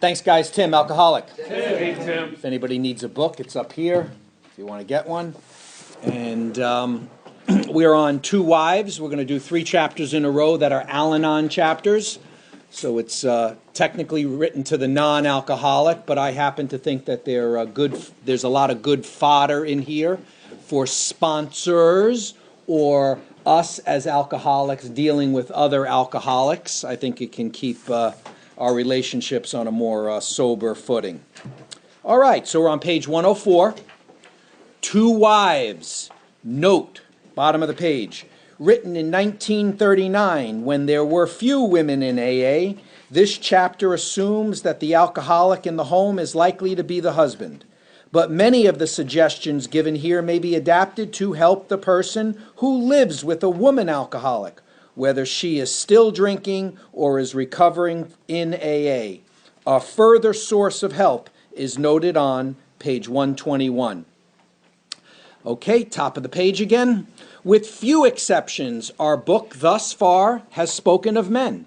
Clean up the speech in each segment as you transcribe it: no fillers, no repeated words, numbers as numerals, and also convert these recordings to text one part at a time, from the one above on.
Thanks, guys. Tim, alcoholic. Hey, Tim. If anybody needs a book, it's up here if you want to get one. And we're on Two Wives. We're going to do 3 chapters in a row that are Al-Anon chapters. So it's technically written to the non-alcoholic, but I happen to think that there's a lot of good fodder in here for sponsors or us as alcoholics dealing with other alcoholics. I think it can keep our relationships on a more sober footing. All right, so we're on page 104. Two Wives. Note, bottom of the page. Written in 1939, when there were few women in AA, this chapter assumes that the alcoholic in the home is likely to be the husband. But many of the suggestions given here may be adapted to help the person who lives with a woman alcoholic, whether she is still drinking or is recovering in AA. A further source of help is noted on page 121. Okay, top of the page again. With few exceptions, our book thus far has spoken of men.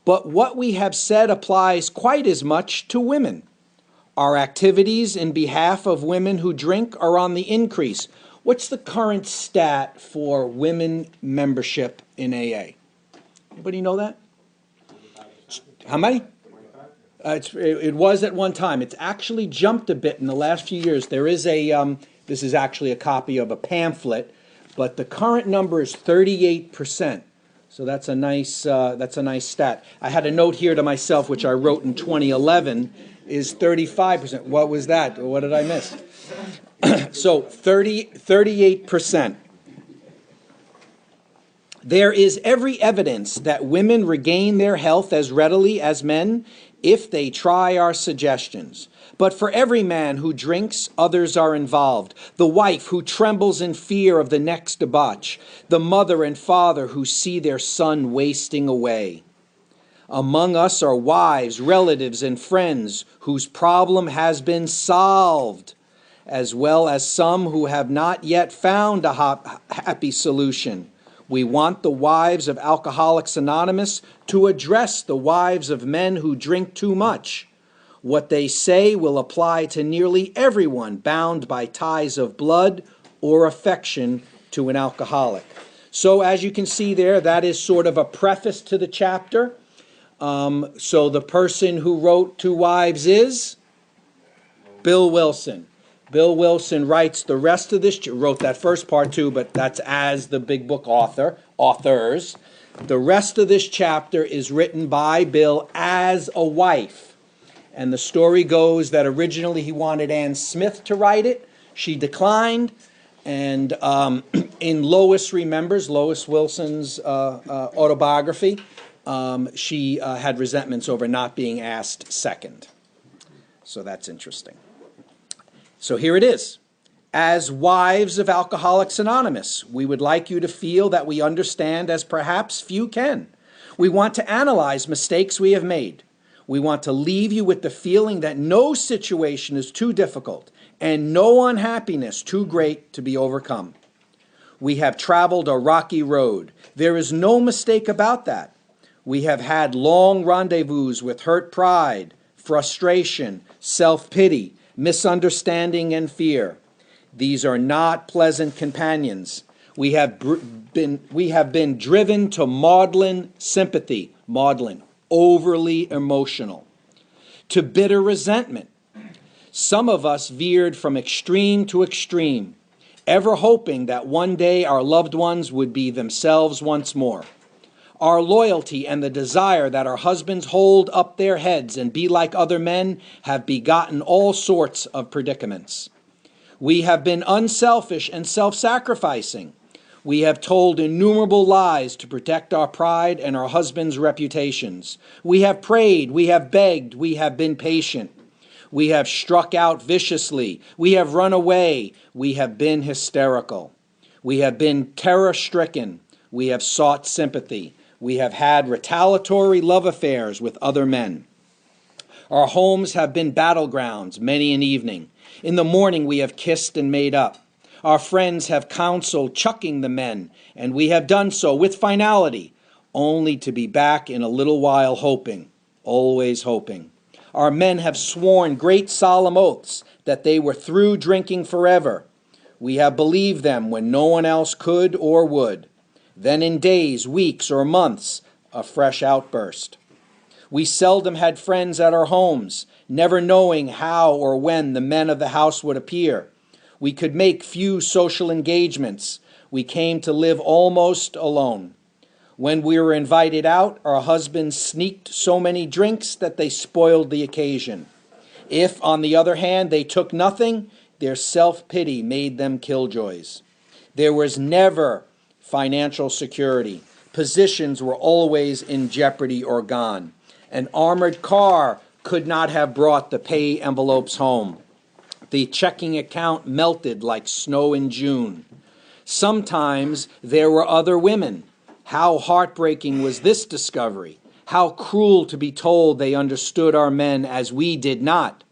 But what we have said applies quite as much to women. Our activities in behalf of women who drink are on the increase. What's the current stat for women membership in AA? Anybody know that? How many? It was at one time. It's actually jumped a bit in the last few years. There is this is actually a copy of a pamphlet, but the current number is 38%. So that's a nice stat. I had a note here to myself, which I wrote in 2011, is 35%. What was that? What did I miss? So 38%. There is every evidence that women regain their health as readily as men if they try our suggestions. But for every man who drinks, others are involved. The wife who trembles in fear of the next debauch. The mother and father who see their son wasting away. Among us are wives, relatives, and friends whose problem has been solved, as well as some who have not yet found a happy solution. We want the wives of Alcoholics Anonymous to address the wives of men who drink too much. What they say will apply to nearly everyone bound by ties of blood or affection to an alcoholic. So as you can see there, that is sort of a preface to the chapter. So the person who wrote Two Wives is Bill Wilson. Bill Wilson writes the rest of this, wrote that first part too, but that's as the big book authors. The rest of this chapter is written by Bill as a wife. And the story goes that originally he wanted Ann Smith to write it. She declined. And in Lois Remembers, Lois Wilson's autobiography, she had resentments over not being asked second. So that's interesting. So here it is. As wives of Alcoholics Anonymous, we would like you to feel that we understand as perhaps few can. We want to analyze mistakes we have made. We want to leave you with the feeling that no situation is too difficult and no unhappiness too great to be overcome. We have traveled a rocky road. There is no mistake about that. We have had long rendezvous with hurt pride, frustration, self-pity, misunderstanding, and fear. These are not pleasant companions. We have been driven to maudlin sympathy, overly emotional, to bitter resentment. Some of us veered from extreme to extreme, ever hoping that one day our loved ones would be themselves once more. Our loyalty and the desire that our husbands hold up their heads and be like other men have begotten all sorts of predicaments. We have been unselfish and self-sacrificing. We have told innumerable lies to protect our pride and our husbands' reputations. We have prayed, we have begged, we have been patient. We have struck out viciously. We have run away. We have been hysterical. We have been terror-stricken. We have sought sympathy. We have had retaliatory love affairs with other men. Our homes have been battlegrounds, many an evening. In the morning we have kissed and made up. Our friends have counseled chucking the men, and we have done so with finality, only to be back in a little while hoping, always hoping. Our men have sworn great solemn oaths that they were through drinking forever. We have believed them when no one else could or would. Then in days, weeks, or months, a fresh outburst. We seldom had friends at our homes, never knowing how or when the men of the house would appear. We could make few social engagements. We came to live almost alone. When we were invited out, our husbands sneaked so many drinks that they spoiled the occasion. If, on the other hand, they took nothing, their self-pity made them killjoys. There was never financial security. Positions were always in jeopardy or gone. An armored car could not have brought the pay envelopes home. The checking account melted like snow in June. Sometimes there were other women. How heartbreaking was this discovery? How cruel to be told they understood our men as we did not.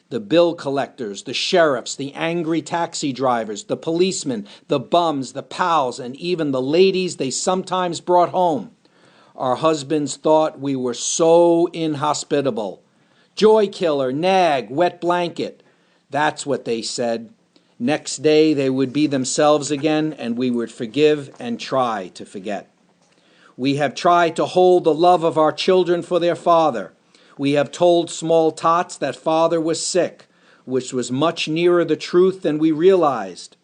The bill collectors, the sheriffs, the angry taxi drivers, the policemen, the bums, the pals, and even the ladies they sometimes brought home. Our husbands thought we were so inhospitable. Joy killer, nag, wet blanket. That's what they said. Next day they would be themselves again, and we would forgive and try to forget. We have tried to hold the love of our children for their father. We have told small tots that father was sick, which was much nearer the truth than we realized.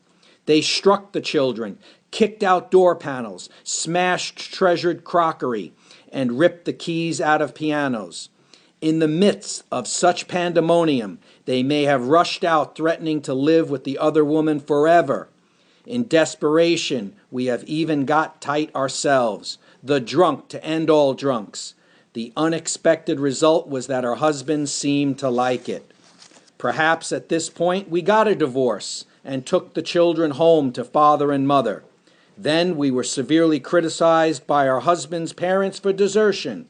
They struck the children, kicked out door panels, smashed treasured crockery, and ripped the keys out of pianos. In the midst of such pandemonium, they may have rushed out threatening to live with the other woman forever. In desperation, we have even got tight ourselves, the drunk to end all drunks. The unexpected result was that our husbands seemed to like it. Perhaps at this point we got a divorce and took the children home to father and mother. Then we were severely criticized by our husbands' parents for desertion.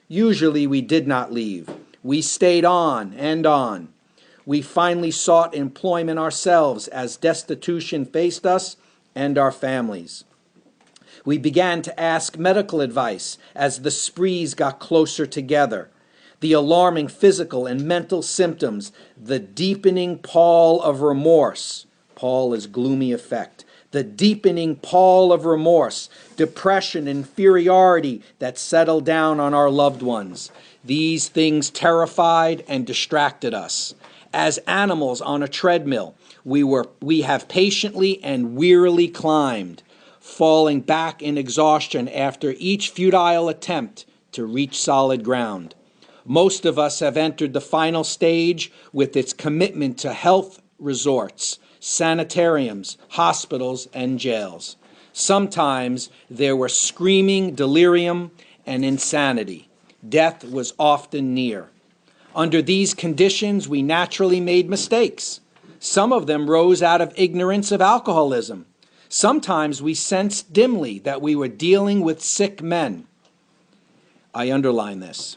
Usually we did not leave. We stayed on and on. We finally sought employment ourselves as destitution faced us and our families. We began to ask medical advice as the sprees got closer together. The alarming physical and mental symptoms, the deepening pall of remorse. Pall is gloomy effect. The deepening pall of remorse, depression, inferiority that settled down on our loved ones. These things terrified and distracted us. As animals on a treadmill, we have patiently and wearily climbed, falling back in exhaustion after each futile attempt to reach solid ground. Most of us have entered the final stage with its commitment to health resorts, sanitariums, hospitals, and jails. Sometimes there were screaming delirium and insanity. Death was often near. Under these conditions, we naturally made mistakes. Some of them rose out of ignorance of alcoholism. Sometimes we sensed dimly that we were dealing with sick men. I underline this.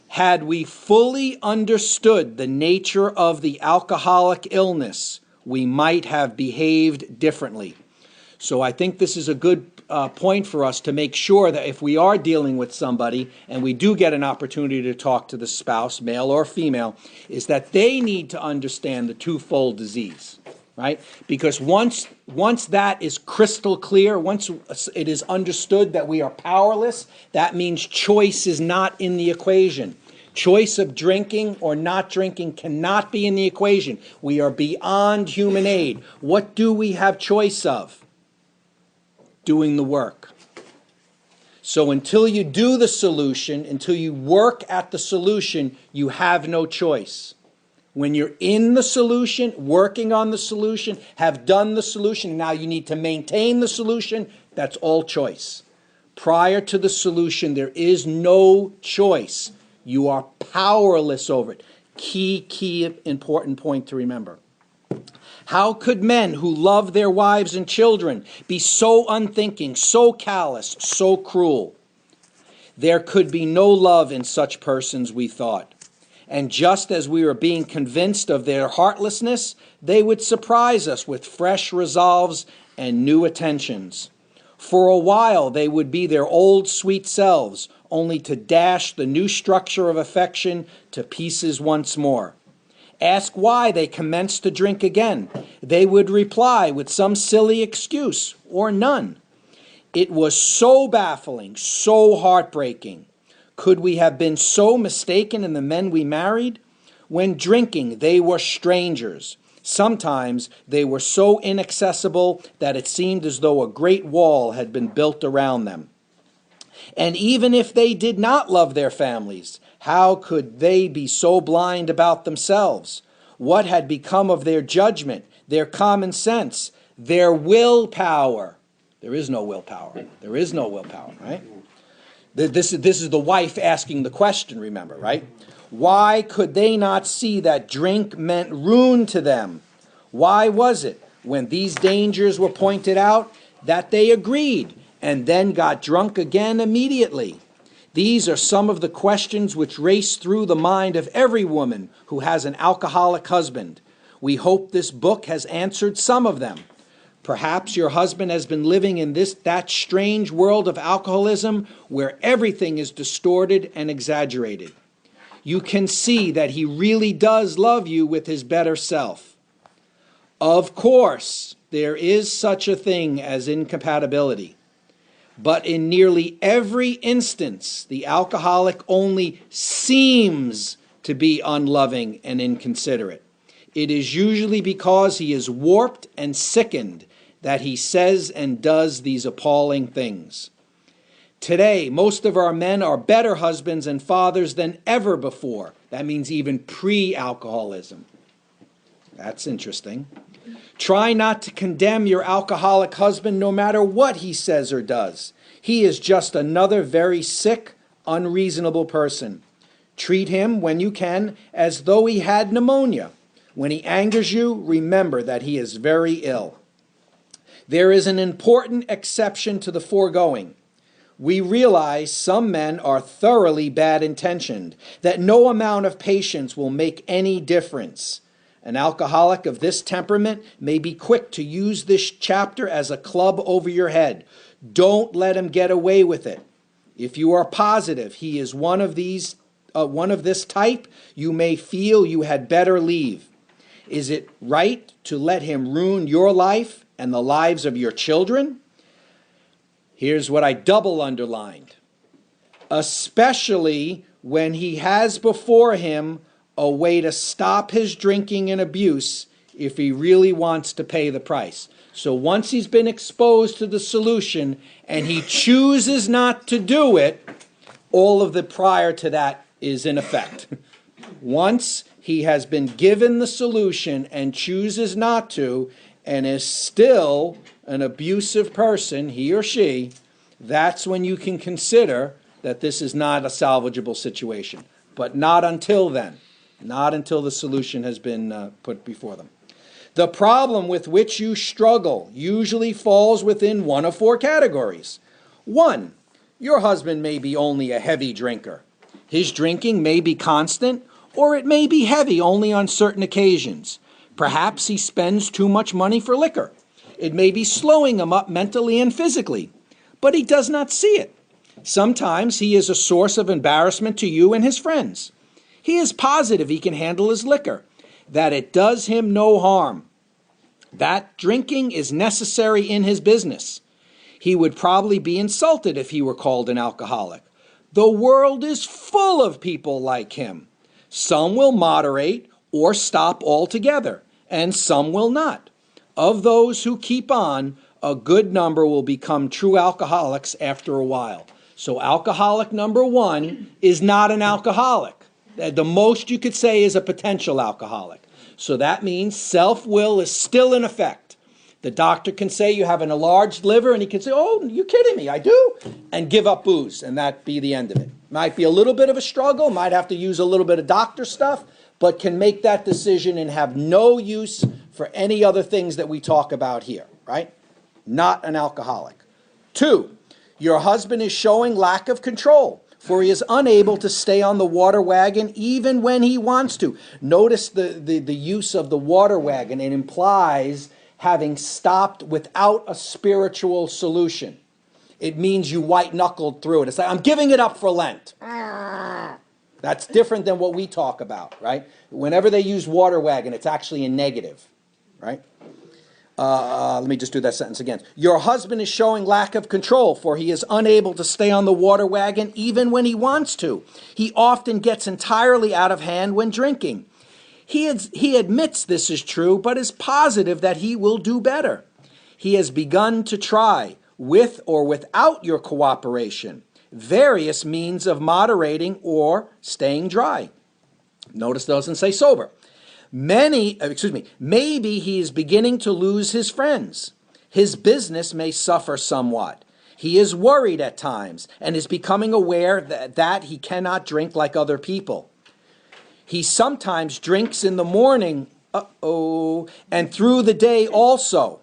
Had we fully understood the nature of the alcoholic illness, we might have behaved differently. So I think this is a good point for us to make sure that if we are dealing with somebody and we do get an opportunity to talk to the spouse, male or female, is that they need to understand the twofold disease, right? Because once that is crystal clear, once it is understood that we are powerless, that means choice is not in the equation. Choice of drinking or not drinking cannot be in the equation. We are beyond human aid. What do we have choice of? Doing the work. So until you do the solution, until you work at the solution, you have no choice. When you're in the solution, working on the solution, have done the solution, now you need to maintain the solution, that's all choice. Prior to the solution, there is no choice. You are powerless over it. Key important point to remember. How could men who love their wives and children be so unthinking, so callous, so cruel? There could be no love in such persons, we thought. And just as we were being convinced of their heartlessness, they would surprise us with fresh resolves and new attentions. For a while they would be their old sweet selves, only to dash the new structure of affection to pieces once more. Ask why they commenced to drink again. They would reply with some silly excuse or none. It was so baffling, so heartbreaking. Could we have been so mistaken in the men we married? When drinking, they were strangers. Sometimes they were so inaccessible that it seemed as though a great wall had been built around them. And even if they did not love their families, how could they be so blind about themselves? What had become of their judgment, their common sense, their willpower? There is no willpower. There is no willpower, right? This is the wife asking the question, remember, right? Why could they not see that drink meant ruin to them? Why was it, when these dangers were pointed out, that they agreed and then got drunk again immediately? These are some of the questions which race through the mind of every woman who has an alcoholic husband. We hope this book has answered some of them. Perhaps your husband has been living in that strange world of alcoholism where everything is distorted and exaggerated. You can see that he really does love you with his better self. Of course, there is such a thing as incompatibility. But in nearly every instance, the alcoholic only seems to be unloving and inconsiderate. It is usually because he is warped and sickened that he says and does these appalling things. Today, most of our men are better husbands and fathers than ever before. That means even pre-alcoholism. That's interesting. Try not to condemn your alcoholic husband no matter what he says or does. He is just another very sick, unreasonable person. Treat him, when you can, as though he had pneumonia. When he angers you, remember that he is very ill. There is an important exception to the foregoing. We realize some men are thoroughly bad-intentioned, that no amount of patience will make any difference. An alcoholic of this temperament may be quick to use this chapter as a club over your head. Don't let him get away with it. If you are positive he is one of this type, you may feel you had better leave. Is it right to let him ruin your life and the lives of your children? Here's what I double underlined. Especially when he has before him a way to stop his drinking and abuse if he really wants to pay the price. So once he's been exposed to the solution and he chooses not to do it, all of the prior to that is in effect. Once he has been given the solution and chooses not to, and is still an abusive person, he or she, that's when you can consider that this is not a salvageable situation. But not until then. Not until the solution has been put before them. The problem with which you struggle usually falls within one of four categories. 1, your husband may be only a heavy drinker. His drinking may be constant, or it may be heavy only on certain occasions. Perhaps he spends too much money for liquor. It may be slowing him up mentally and physically, but he does not see it. Sometimes he is a source of embarrassment to you and his friends. He is positive he can handle his liquor, that it does him no harm, that drinking is necessary in his business. He would probably be insulted if he were called an alcoholic. The world is full of people like him. Some will moderate or stop altogether, and some will not. Of those who keep on, a good number will become true alcoholics after a while. So alcoholic number 1 is not an alcoholic. The most you could say is a potential alcoholic. So that means self-will is still in effect. The doctor can say you have an enlarged liver, and he can say, oh, you're kidding me, I do, and give up booze, and that be the end of it. Might be a little bit of a struggle, might have to use a little bit of doctor stuff, but can make that decision and have no use for any other things that we talk about here, right? Not an alcoholic. 2, your husband is showing lack of control, for he is unable to stay on the water wagon even when he wants to. Notice the use of the water wagon. It implies having stopped without a spiritual solution. It means you white-knuckled through it. It's like, I'm giving it up for Lent. That's different than what we talk about, right? Whenever they use water wagon, it's actually a negative, right? Let me just do that sentence again. Your husband is showing lack of control, for he is unable to stay on the water wagon even when he wants to. He often gets entirely out of hand when drinking. He admits this is true, but is positive that he will do better. He has begun to try, with or without your cooperation, various means of moderating or staying dry. Notice it doesn't say sober. Maybe he is beginning to lose his friends. His business may suffer somewhat. He is worried at times and is becoming aware that he cannot drink like other people. He sometimes drinks in the morning, and through the day also,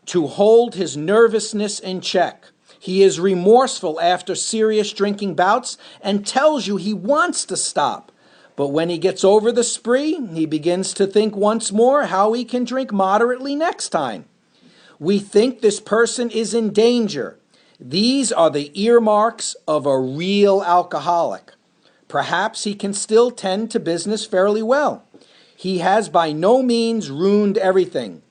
to hold his nervousness in check. He is remorseful after serious drinking bouts and tells you he wants to stop. But when he gets over the spree, he begins to think once more how he can drink moderately next time. We think this person is in danger. These are the earmarks of a real alcoholic. Perhaps he can still tend to business fairly well. He has by no means ruined everything.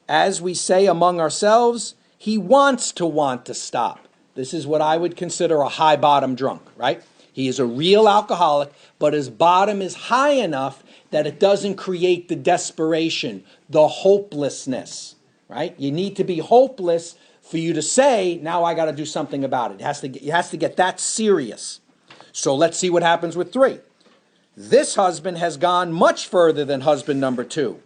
As we say among ourselves, he wants to stop. This is what I would consider a high bottom drunk, right? He is a real alcoholic, but his bottom is high enough that it doesn't create the desperation, the hopelessness, right? You need to be hopeless for you to say, now I got to do something about it. It has to get that serious. So let's see what happens with 3. This husband has gone much further than husband number 2.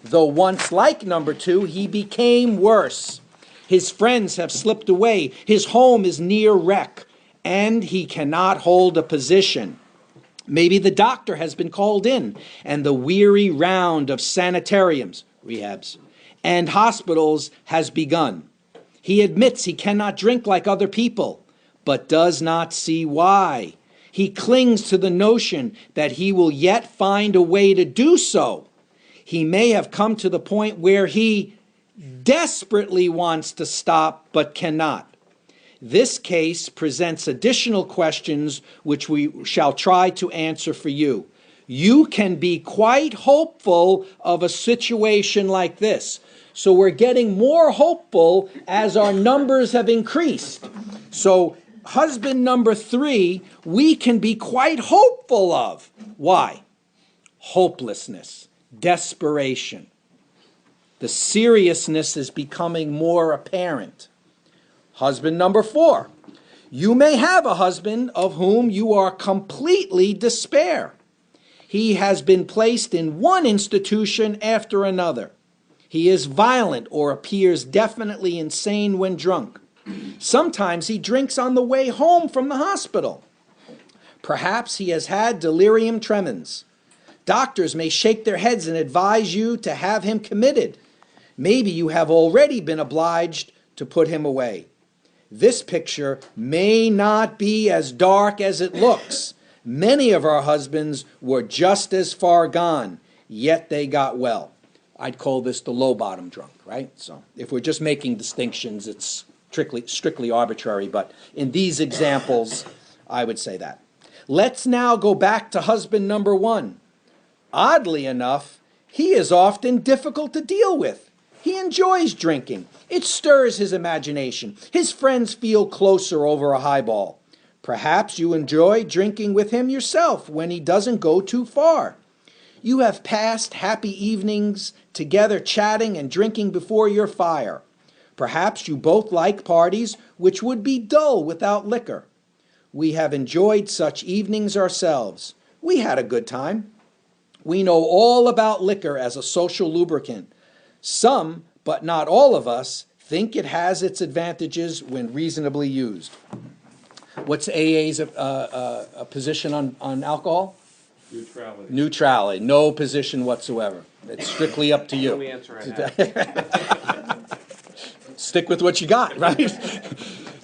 Though once like number 2, he became worse. His friends have slipped away. His home is near wreck, and he cannot hold a position. Maybe the doctor has been called in, and the weary round of sanitariums, rehabs, and hospitals has begun. He admits he cannot drink like other people, but does not see why. He clings to the notion that he will yet find a way to do so. He may have come to the point where he desperately wants to stop, but cannot. This case presents additional questions which we shall try to answer for you. You can be quite hopeful of a situation like this. So we're getting more hopeful as our numbers have increased. So husband number 3, we can be quite hopeful of. Why? Hopelessness, desperation. The seriousness is becoming more apparent. Husband number 4, you may have a husband of whom you are completely despair. He has been placed in one institution after another. He is violent or appears definitely insane when drunk. Sometimes he drinks on the way home from the hospital. Perhaps he has had delirium tremens. Doctors may shake their heads and advise you to have him committed. Maybe you have already been obliged to put him away. This picture may not be as dark as it looks. Many of our husbands were just as far gone, yet they got well. I'd call this the low bottom drunk, right? So if we're just making distinctions, it's strictly arbitrary, but in these examples, I would say that. Let's now go back to husband number 1. Oddly enough, he is often difficult to deal with. He enjoys drinking. It stirs his imagination. His friends feel closer over a highball. Perhaps you enjoy drinking with him yourself when he doesn't go too far. You have passed happy evenings together chatting and drinking before your fire. Perhaps you both like parties which would be dull without liquor. We have enjoyed such evenings ourselves. We had a good time. We know all about liquor as a social lubricant. Some, but not all of us, think it has its advantages when reasonably used. What's AA's position on alcohol? Neutrality. Neutrality. No position whatsoever. It's strictly up to you. Only answer I have. Stick with what you got, right?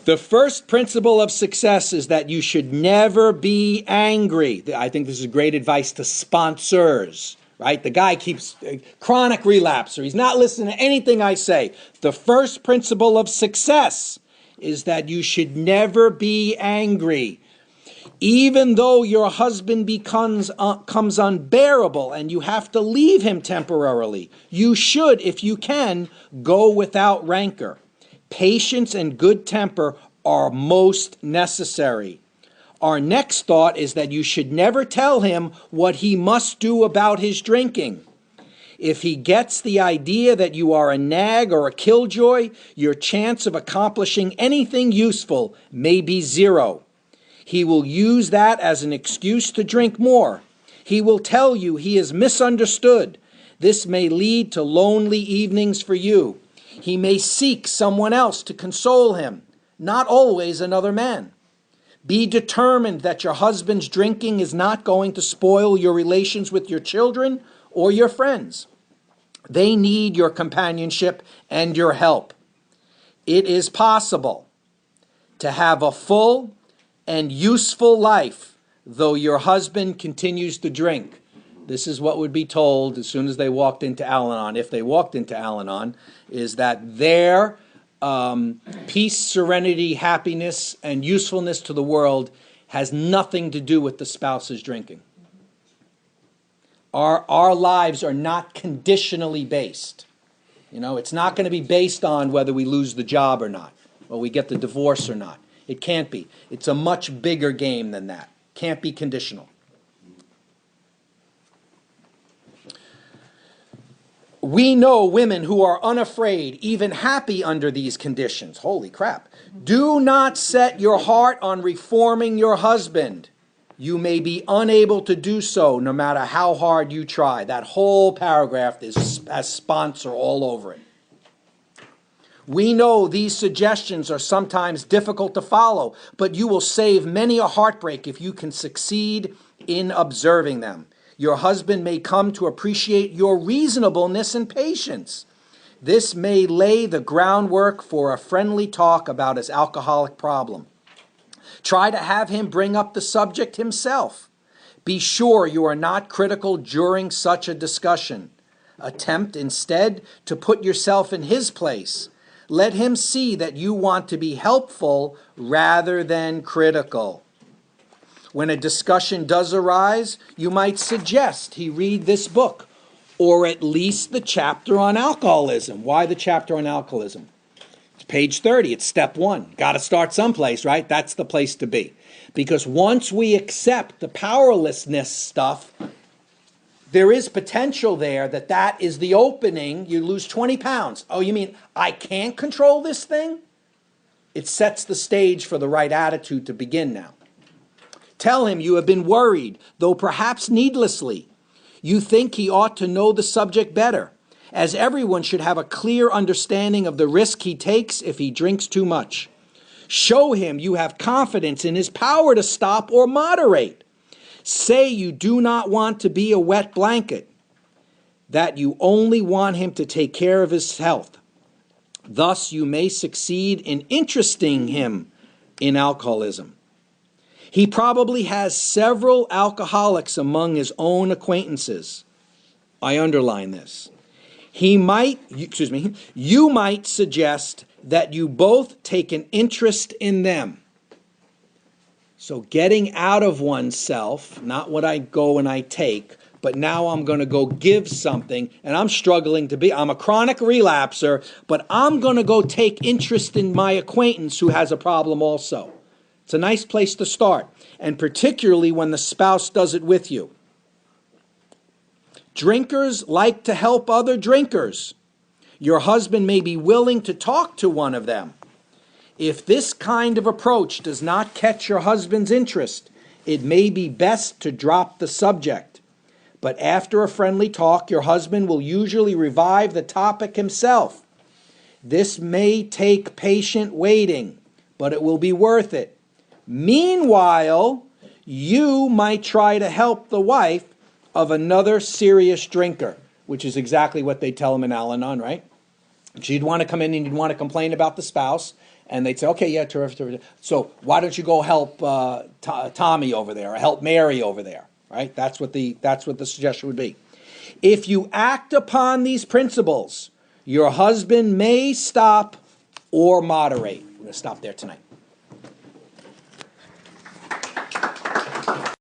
The first principle of success is that you should never be angry. I think this is great advice to sponsors, right? The guy keeps chronic relapse, or he's not listening to anything I say. The first principle of success is that you should never be angry. Even though your husband becomes unbearable and you have to leave him temporarily, you should, if you can, go without rancor. Patience and good temper are most necessary. Our next thought is that you should never tell him what he must do about his drinking. If he gets the idea that you are a nag or a killjoy, your chance of accomplishing anything useful may be zero. He will use that as an excuse to drink more. He will tell you he is misunderstood. This may lead to lonely evenings for you. He may seek someone else to console him, not always another man. Be determined that your husband's drinking is not going to spoil your relations with your children or your friends. They need your companionship and your help. It is possible to have a full and useful life, though your husband continues to drink. This is what would be told as soon as they walked into Al-Anon, if they walked into Al-Anon, is that their peace, serenity, happiness, and usefulness to the world has nothing to do with the spouse's drinking. Our lives are not conditionally based. It's not going to be based on whether we lose the job or not, or we get the divorce or not. It can't be. It's a much bigger game than that. Can't be conditional. We know women who are unafraid, even happy under these conditions. Holy crap. Do not set your heart on reforming your husband. You may be unable to do so no matter how hard you try. That whole paragraph has sponsor all over it. We know these suggestions are sometimes difficult to follow, but you will save many a heartbreak if you can succeed in observing them. Your husband may come to appreciate your reasonableness and patience. This may lay the groundwork for a friendly talk about his alcoholic problem. Try to have him bring up the subject himself. Be sure you are not critical during such a discussion. Attempt instead to put yourself in his place. Let him see that you want to be helpful rather than critical. When a discussion does arise, you might suggest he read this book, or at least the chapter on alcoholism. Why the chapter on alcoholism? It's page 30. It's step 1. Got to start someplace, right? That's the place to be. Because once we accept the powerlessness stuff, there is potential there that is the opening. You lose 20 pounds. Oh, you mean I can't control this thing? It sets the stage for the right attitude to begin now. Tell him you have been worried, though perhaps needlessly. You think he ought to know the subject better, as everyone should have a clear understanding of the risk he takes if he drinks too much. Show him you have confidence in his power to stop or moderate. Say you do not want to be a wet blanket, that you only want him to take care of his health. Thus, you may succeed in interesting him in alcoholism. He probably has several alcoholics among his own acquaintances. I underline this. You might suggest that you both take an interest in them. So getting out of oneself, not what I go and I take, but now I'm going to go give something, and I'm a chronic relapser, but I'm going to go take interest in my acquaintance who has a problem also. It's a nice place to start, and particularly when the spouse does it with you. Drinkers like to help other drinkers. Your husband may be willing to talk to one of them. If this kind of approach does not catch your husband's interest, it may be best to drop the subject. But after a friendly talk, your husband will usually revive the topic himself. This may take patient waiting, but it will be worth it. Meanwhile, you might try to help the wife of another serious drinker, which is exactly what they tell him in Al-Anon, right? She'd want to come in and you'd want to complain about the spouse, and they'd say, okay, yeah, terrific. So why don't you go help Tommy over there, or help Mary over there, right? That's what the suggestion would be. If you act upon these principles, your husband may stop or moderate. going to stop there tonight.